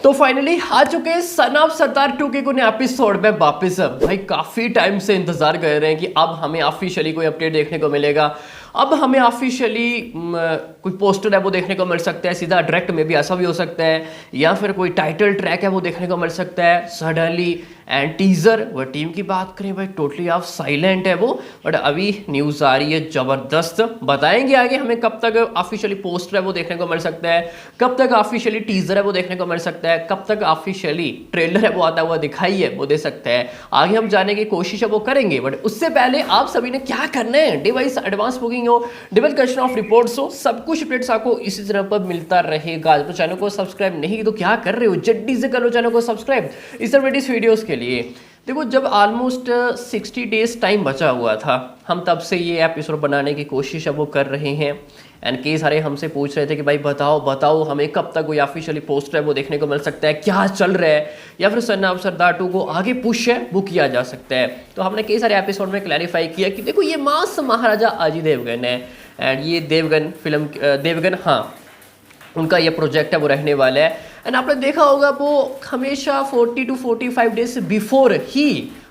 तो फाइनली आ चुके हैं सन ऑफ सरदार 2 के कोई एपिसोड में वापस। भाई काफी टाइम से इंतजार कर रहे हैं कि अब हमें ऑफिशियली कोई अपडेट देखने को मिलेगा। अब हमें ऑफिशियली कोई पोस्टर है वो देखने को मिल सकता है, सीधा डायरेक्ट में भी ऐसा भी हो सकता है, या फिर कोई टाइटल ट्रैक है वो देखने को मिल सकता है सडनली। एंड टीजर वो टीम की बात करें भाई टोटली ऑफ साइलेंट है वो, बट अभी न्यूज़ आ रही है ज़बरदस्त। बताएंगे आगे हमें कब तक ऑफिशियली पोस्टर है वो देखने को मिल सकता है, कब तक ऑफिशियली टीजर है वो देखने को मिल सकता है, कब तक ऑफिशियली ट्रेलर है वो आता हुआ दिखाई है वो दे सकते हैं। आगे हम जाने की कोशिश है वो करेंगे, बट उससे पहले आप सभी ने क्या करना है, डिवाइस एडवांस बुकिंग हो, डिवेलकेशन ऑफ रिपोर्ट्स हो, सब कुछ अपडेट्स आपको इसी तरह पर मिलता रहेगा। तो चैनल को सब्सक्राइब नहीं तो क्या कर रहे हो, जल्दी से करो चैनल को सब्सक्राइब इस तरह वीडियोस के लिए। देखो जब ऑलमोस्ट 60 डेज टाइम बचा हुआ था, हम तब से ये एपिसोड बनाने की कोशिश है वो कर रहे हैं। एंड कई सारे हमसे पूछ रहे थे कि भाई बताओ हमें कब तक कोई ऑफिशियली पोस्टर है वो देखने को मिल सकता है, क्या चल रहा है, या फिर सन ऑफ सरदार 2 को आगे पुश है वो किया जा सकता है। तो हमने कई सारे एपिसोड में क्लैरिफाई किया कि देखो ये मास महाराजा अजय देवगन है, एंड ये देवगन हाँ उनका ये प्रोजेक्ट है वो रहने वाला है। एंड आपने देखा होगा वो हमेशा 40 to 45 डेज बिफोर ही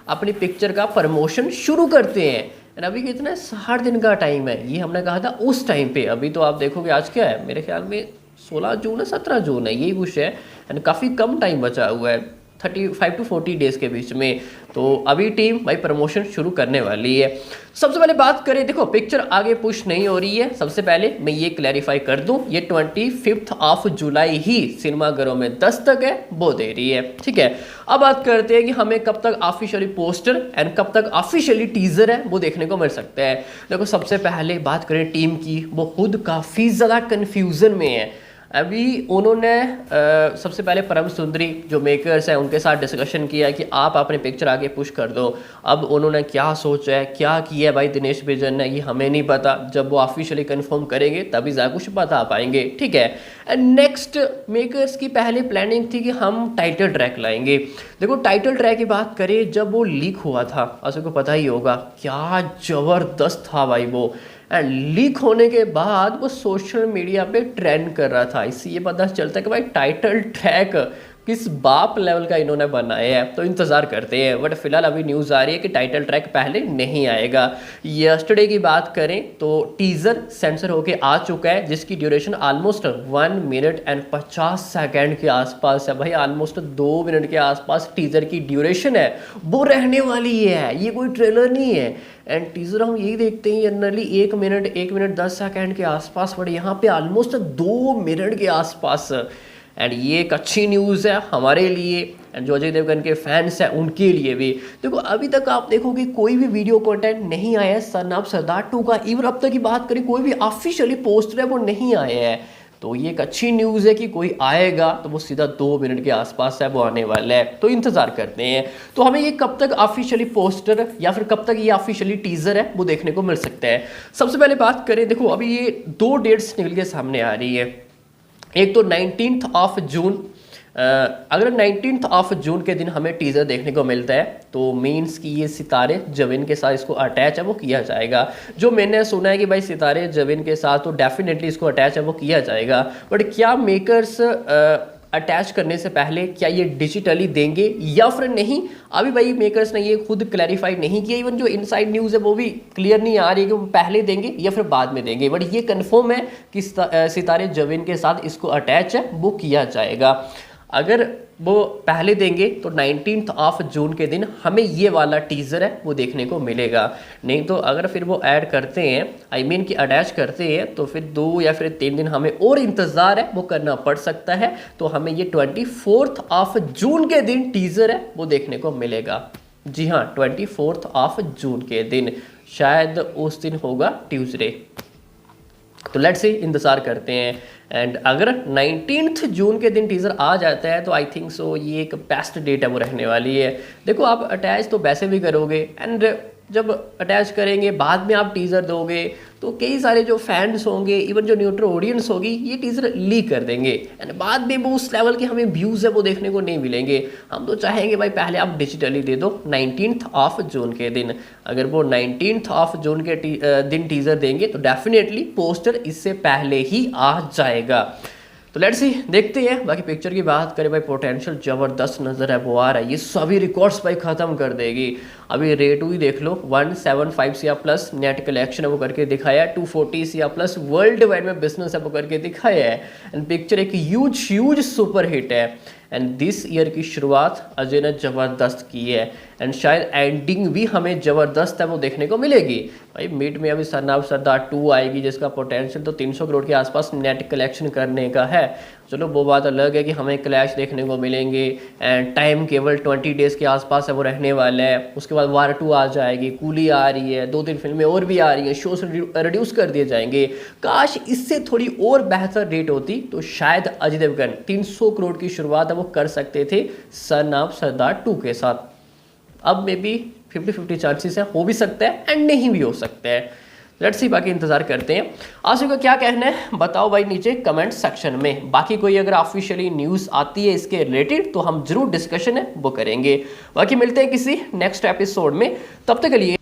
अपनी पिक्चर का प्रमोशन शुरू करते हैं। एंड अभी कितना 60 दिन का टाइम है, ये हमने कहा था उस टाइम पे। अभी तो आप देखोगे आज क्या है, मेरे ख्याल में 16 जून है 17 जून है, यही कुछ है। एंड काफ़ी कम टाइम बचा हुआ है, 35 to 40 डेज के बीच में। तो अभी टीम भाई प्रमोशन शुरू करने वाली है। सबसे पहले बात करें, देखो पिक्चर आगे पुश नहीं हो रही है। सबसे पहले मैं ये क्लैरिफाई कर दूं, ये 25 ऑफ जुलाई ही सिनेमाघरों में दस्तक है वो दे रही है, ठीक है। अब बात करते हैं कि हमें कब तक ऑफिशियली पोस्टर एंड कब तक ऑफिशियली टीजर है वो देखने को मिल सकता है। देखो सबसे पहले बात करें टीम की, वो खुद काफ़ी ज़्यादा कन्फ्यूज़न में है। अभी उन्होंने सबसे पहले परम सुंदरी जो मेकर्स हैं उनके साथ डिस्कशन किया कि आप अपने पिक्चर आगे पुश कर दो। अब उन्होंने क्या सोचा है, क्या किया है भाई दिनेश विजन ने, ये हमें नहीं पता। जब वो ऑफिशियली कंफर्म करेंगे तभी ज़्यादा कुछ बता पाएंगे, ठीक है। एंड नेक्स्ट मेकर्स की पहले प्लानिंग थी कि हम टाइटल ट्रैक लाएंगे। देखो टाइटल ट्रैक की बात करें, जब वो लीक हुआ था आपको पता ही होगा क्या ज़बरदस्त था भाई वो। एंड लीक होने के बाद वो सोशल मीडिया पे ट्रेंड कर रहा था। इससे ये पता चलता है कि भाई टाइटल ट्रैक किस बाप लेवल का इन्होंने बनाया है। तो इंतज़ार करते हैं, बट फिलहाल अभी न्यूज़ आ रही है कि टाइटल ट्रैक पहले नहीं आएगा। यस्टरडे की बात करें तो टीज़र सेंसर होके आ चुका है, जिसकी duration almost 1 minute and 50 second के आसपास है। भाई ऑलमोस्ट 2 मिनट के आसपास टीज़र की ड्यूरेशन है वो रहने वाली है, ये कोई ट्रेलर नहीं है। एंड टीज़र हम यही देखते हैं जनरली 1 मिनट 10 सेकेंड के आसपास, बट यहाँ पे ऑलमोस्ट 2 मिनट के आसपास। एंड ये एक अच्छी न्यूज़ है हमारे लिए एंड जो अजय देवगन के फैंस हैं उनके लिए भी। देखो अभी तक आप देखोगे कोई भी वीडियो कंटेंट नहीं आया है सन ऑफ सरदार 2 का। इवन अब तक की बात करें कोई भी ऑफिशियली पोस्टर है वो नहीं आया है। तो ये एक अच्छी न्यूज़ है कि कोई आएगा तो वो सीधा 2 मिनट के आसपास है वो आने वाला है। तो इंतज़ार करते हैं। तो हमें ये कब तक ऑफिशियली पोस्टर या फिर कब तक ये ऑफिशियली टीज़र है वो देखने को मिल सकता है। सबसे पहले बात करें, देखो अभी ये 2 डेट्स निकल के सामने आ रही है। एक तो 19 ऑफ जून, अगर 19 ऑफ जून के दिन हमें टीज़र देखने को मिलता है तो मीन्स कि ये सितारे जमीन के साथ इसको अटैच है वो किया जाएगा। जो मैंने सुना है कि भाई सितारे जमीन के साथ तो डेफिनेटली इसको अटैच है वो किया जाएगा, बट क्या मेकर्स अटैच करने से पहले क्या ये डिजिटली देंगे या फिर नहीं, अभी भाई मेकर्स ने ये खुद क्लैरिफाई नहीं किया। इवन जो इनसाइड न्यूज़ है वो भी क्लियर नहीं आ रही है कि वो पहले देंगे या फिर बाद में देंगे, बट ये कंफर्म है कि सितारे जमीन के साथ इसको अटैच है वो किया जाएगा। अगर वो पहले देंगे तो 19 ऑफ जून के दिन हमें ये वाला टीज़र है वो देखने को मिलेगा। नहीं तो अगर फिर वो ऐड करते हैं कि अटैच करते हैं तो फिर 2 या फिर 3 दिन हमें और इंतज़ार है वो करना पड़ सकता है। तो हमें ये 24 ऑफ जून के दिन टीज़र है वो देखने को मिलेगा। जी हाँ, 24 ऑफ जून के दिन, शायद उस दिन होगा ट्यूसडे। तो लेट्स से इंतज़ार करते हैं। एंड अगर 19 जून के दिन टीज़र आ जाता है तो आई थिंक सो ये एक बेस्ट डेट है वो रहने वाली है। देखो आप अटैच तो वैसे भी करोगे, एंड जब अटैच करेंगे बाद में आप टीज़र दोगे तो कई सारे जो फैंस होंगे, इवन जो न्यूट्रल ऑडियंस होगी, ये टीज़र लीक कर देंगे एंड बाद में वो उस लेवल के हमें व्यूज़ है वो देखने को नहीं मिलेंगे। हम तो चाहेंगे भाई पहले आप डिजिटली दे दो 19 ऑफ जून के दिन। अगर वो 19 ऑफ जून के दिन टीज़र देंगे तो डेफिनेटली पोस्टर इससे पहले ही आ जाएगा। तो लेट्स सी, देखते हैं। बाकी पिक्चर की बात करें भाई, पोटेंशियल जबरदस्त नजर है वो आ रहा है, ये सभी रिकॉर्ड्स भाई खत्म कर देगी। अभी रेट ही देख लो 175 CR प्लस नेट कलेक्शन है वो करके दिखाया है, 240 CR प्लस वर्ल्ड वाइड में बिजनेस है वो करके दिखाया है। एंड पिक्चर एक ह्यूज सुपर हिट है। एंड दिस ईयर की शुरुआत अजय ने जबरदस्त की है एंड शायद एंडिंग भी हमें जबरदस्त है वो देखने को मिलेगी। भाई मिड में अभी सरनाब सरदार 2 आएगी जिसका पोटेंशियल तो 300 करोड़ के आसपास नेट कलेक्शन करने का है। चलो वो बात अलग है कि हमें क्लैश देखने को मिलेंगे एंड टाइम केवल 20 डेज के आसपास है वो रहने वाला है। उसके बाद वार 2 आ जाएगी, कूली आ रही है, 2-3 फिल्में और भी आ रही हैं, शोज रिड्यूस कर दिए जाएंगे। काश इससे थोड़ी और बेहतर रेट होती तो शायद अजय देवगन 300 करोड़ की शुरुआत है वो कर सकते थे सन ऑफ सरदार 2 के साथ। अब मे बी 50-50 चांसेस है, हो भी सकता है एंड नहीं भी हो सकता है। लेट्स सी, बाकी इंतजार करते हैं। आशु का क्या कहना है बताओ भाई नीचे कमेंट सेक्शन में। बाकी कोई अगर ऑफिशियली न्यूज़ आती है इसके रिलेटेड तो हम जरूर डिस्कशन है वो करेंगे। बाकी मिलते हैं किसी नेक्स्ट एपिसोड में, तब तक के लिए